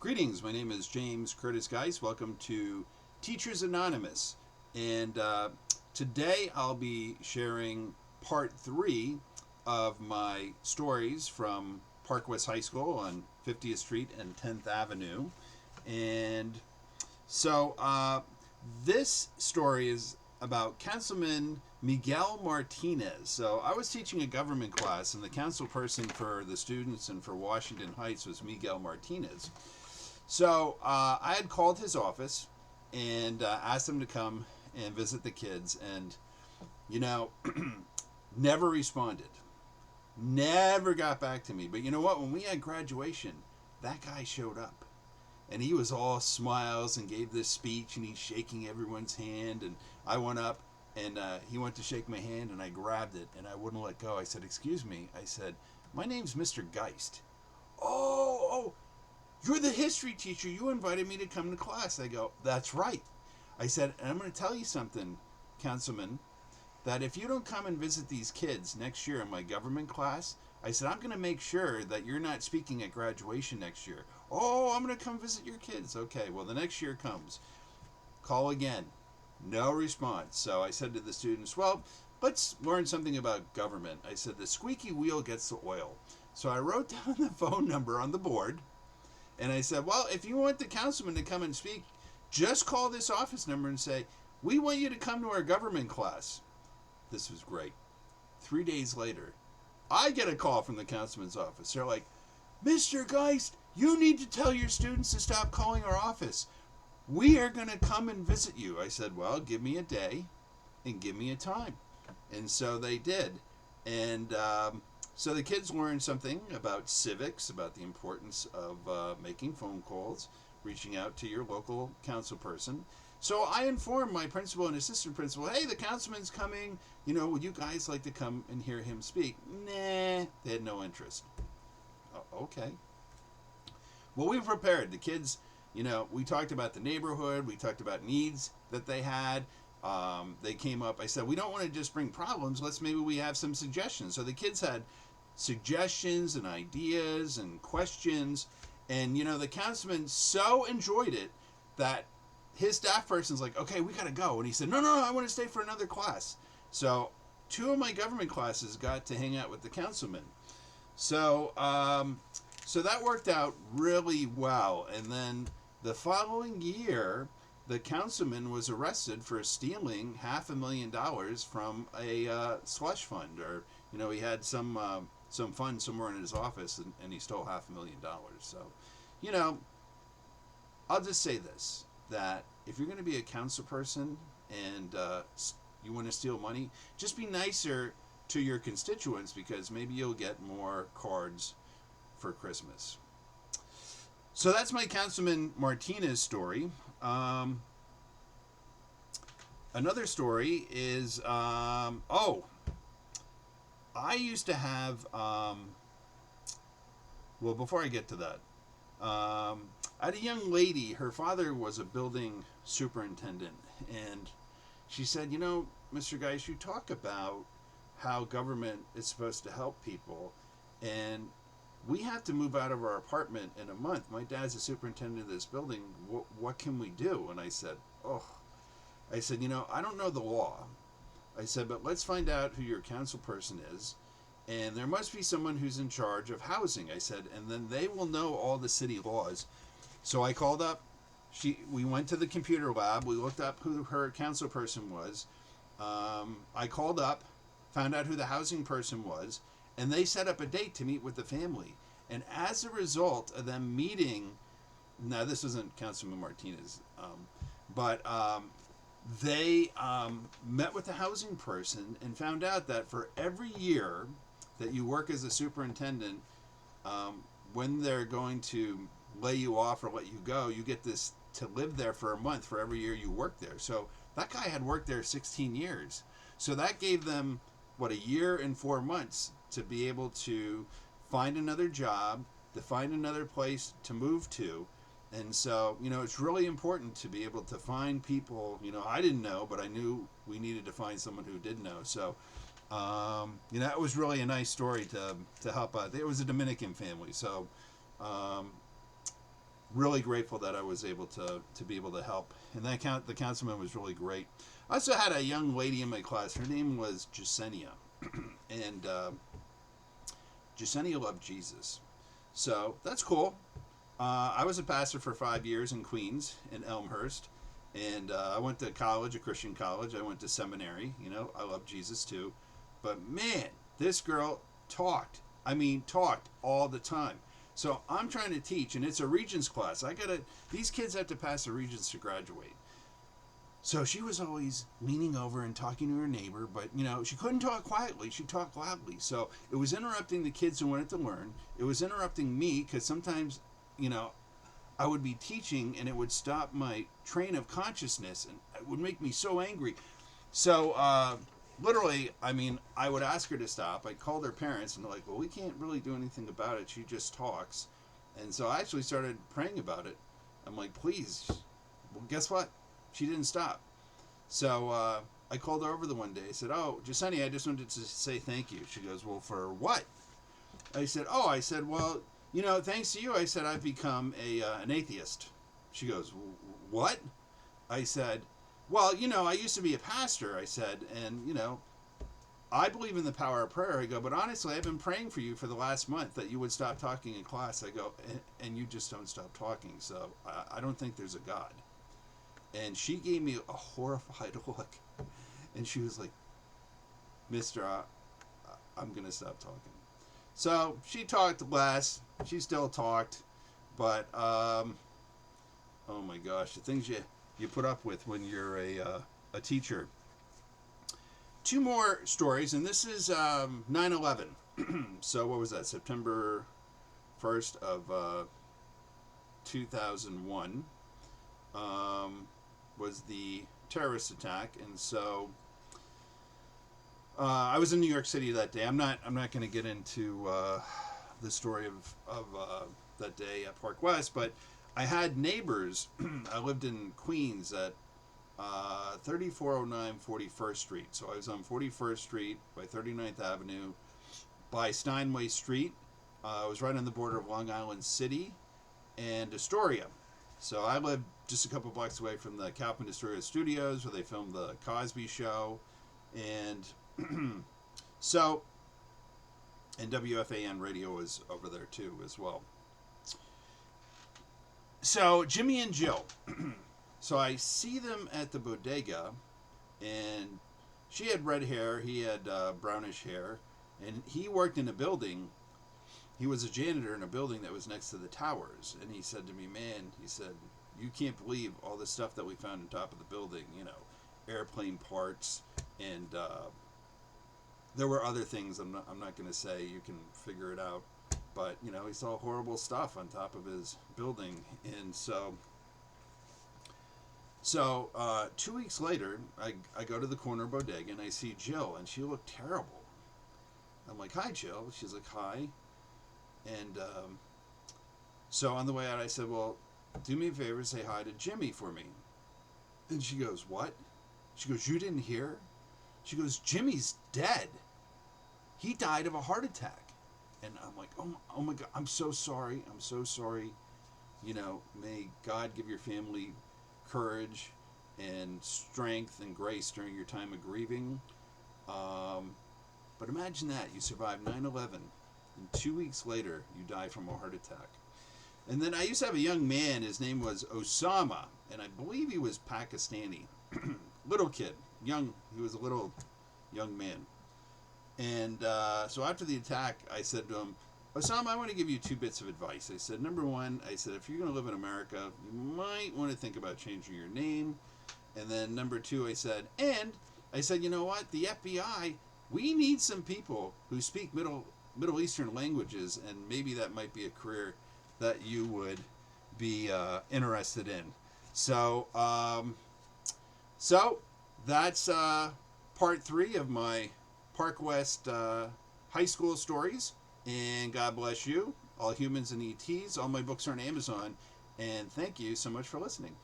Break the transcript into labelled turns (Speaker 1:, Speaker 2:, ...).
Speaker 1: Greetings, my name is James Curtis Geist. Welcome to Teachers Anonymous. And today I'll be sharing part 3 of my stories from Park West High School on 50th Street and 10th Avenue. And so this story is about Councilman Miguel Martinez. So I was teaching a government class, and the council person for the students and for Washington Heights was Miguel Martinez. So I had called his office and asked him to come and visit the kids, and never responded, never got back to me. But you know what? When we had graduation, that guy showed up, and he was all smiles and gave this speech, and he's shaking everyone's hand, and I went up and he went to shake my hand, and I grabbed it and I wouldn't let go. I said, "Excuse me," I said, "my name's Mr. Geist." Oh, you're the history teacher. You invited me to come to class. I go, "That's right." I said, "And I'm going to tell you something, Councilman, that if you don't come and visit these kids next year in my government class," I said, "I'm going to make sure that you're not speaking at graduation next year." "Oh, I'm going to come visit your kids." "Okay, well, the next year comes. Call again." No response. So I said to the students, "Well, let's learn something about government." I said, "The squeaky wheel gets the oil." So I wrote down the phone number on the board, and I said, "Well, if you want the councilman to come and speak, just call this office number and say, 'We want you to come to our government class.'" This was great. 3 days later, I get a call from the councilman's office. They're like, "Mr. Geist, you need to tell your students to stop calling our office. We are going to come and visit you." I said, "Well, give me a day and give me a time." And so they did. And so the kids learned something about civics, about the importance of making phone calls, reaching out to your local council person. So I informed my principal and assistant principal, "Hey, the councilman's coming. Would you guys like to come and hear him speak?" Nah, they had no interest. Okay. Well, we prepared. The kids, we talked about the neighborhood. We talked about needs that they had. They came up. I said, "We don't want to just bring problems. Maybe we have some suggestions." So the kids had suggestions and ideas and questions. And, the councilman so enjoyed it that his staff person's like, "Okay, we got to go." And he said, No, I want to stay for another class." So 2 of my government classes got to hang out with the councilman. So, so that worked out really well. And then the following year, the councilman was arrested for stealing $500,000 from a slush fund, or he had some fund somewhere in his office, and he stole $500,000. So, I'll just say this: that if you're going to be a council person and you want to steal money, just be nicer to your constituents, because maybe you'll get more cards for Christmas. So that's my Councilman Martinez story. Another story is, I used to have, well, before I get to that, I had a young lady. Her father was a building superintendent, and she said, "Mr. Geist, you talk about how government is supposed to help people, and we have to move out of our apartment in a month. My dad's the superintendent of this building. What can we do?" And I said, I said, "I don't know the law." I said, "But let's find out who your council person is, and there must be someone who's in charge of housing." I said, "And then they will know all the city laws." So I called up. We went to the computer lab. We looked up who her council person was. I called up, found out who the housing person was, and they set up a date to meet with the family. And as a result of them meeting, now this isn't Councilman Martinez, but they met with the housing person and found out that for every year that you work as a superintendent, when they're going to lay you off or let you go, you get this to live there for a month for every year you work there. So that guy had worked there 16 years. So that gave them, a year and 4 months to be able to find another job, to find another place to move to. And so, it's really important to be able to find people. I didn't know, but I knew we needed to find someone who did know. So, it was really a nice story to help out. It was a Dominican family. So, really grateful that I was able to be able to help. And the councilman was really great. I also had a young lady in my class. Her name was Jasenia, and Jasenia loved Jesus. So that's cool. I was a pastor for 5 years in Queens, in Elmhurst, and I went to college, a Christian college. I went to seminary. You know, I love Jesus too. But man, this girl talked. I mean, talked all the time. So I'm trying to teach, and it's a Regents class. These kids have to pass the Regents to graduate. So she was always leaning over and talking to her neighbor, but, you know, she couldn't talk quietly. She talked loudly. So it was interrupting the kids who wanted to learn. It was interrupting me because sometimes, you know, I would be teaching and it would stop my train of consciousness and it would make me so angry. So literally, I mean, I would ask her to stop. I called her parents and they're like, well, we can't really do anything about it. She just talks. And so I actually started praying about it. I'm like, please. Well, guess what? She didn't stop. So I called her over the one day. I said, oh, Jasenia, I just wanted to say thank you. She goes, well, for what? I said, well, you know, thanks to you, I said, I've become an atheist. She goes, what? I said, well, you know, I used to be a pastor, I said, and, you know, I believe in the power of prayer. I go, but honestly, I've been praying for you for the last month that you would stop talking in class. I go, and you just don't stop talking. So I don't think there's a God. And she gave me a horrified look. And she was like, Mister, I'm going to stop talking. So she talked less. She still talked. But, oh my gosh, the things you put up with when you're a teacher. Two more stories, and this is 9/11. So what was that? September 1st of 2001 was the terrorist attack, and so I was in New York City that day. I'm not going to get into the story of that day at Park West, but I had neighbors. I lived in Queens at 3409 41st Street. So I was on 41st Street by 39th Avenue by Steinway Street. I was right on the border of Long Island City and Astoria. So I lived just a couple blocks away from the Kauffman Astoria Studios where they filmed the Cosby Show. And so, and WFAN radio was over there too as well. So Jimmy and Jill. So I see them at the bodega, and she had red hair, he had brownish hair, and he worked in a building. He was a janitor in a building that was next to the towers, and he said to me, man, he said, you can't believe all the stuff that we found on top of the building, you know, airplane parts, and there were other things I'm not going to say, you can figure it out, but, you know, he saw horrible stuff on top of his building, and so 2 weeks later, I go to the corner bodega and I see Jill, and she looked terrible. I'm like, hi, Jill. She's like, hi. And so on the way out, I said, well, do me a favor, say hi to Jimmy for me. And she goes, what? She goes, you didn't hear? She goes, Jimmy's dead. He died of a heart attack. And I'm like, oh my God, I'm so sorry. I'm so sorry. You know, may God give your family courage and strength and grace during your time of grieving. But imagine that. You survived 9/11, and 2 weeks later, you die from a heart attack. And then I used to have a young man. His name was Osama, and I believe he was Pakistani. Little kid. Young. He was a little young man. And so after the attack, I said to him, Osama, I want to give you 2 bits of advice. I said, number one, I said, if you're going to live in America, you might want to think about changing your name. And then number 2, I said, you know what? The FBI, we need some people who speak Middle Eastern languages, and maybe that might be a career that you would be interested in. So, that's part 3 of my Park West high school stories. And God bless you, all humans and ETs. All my books are on Amazon. And thank you so much for listening.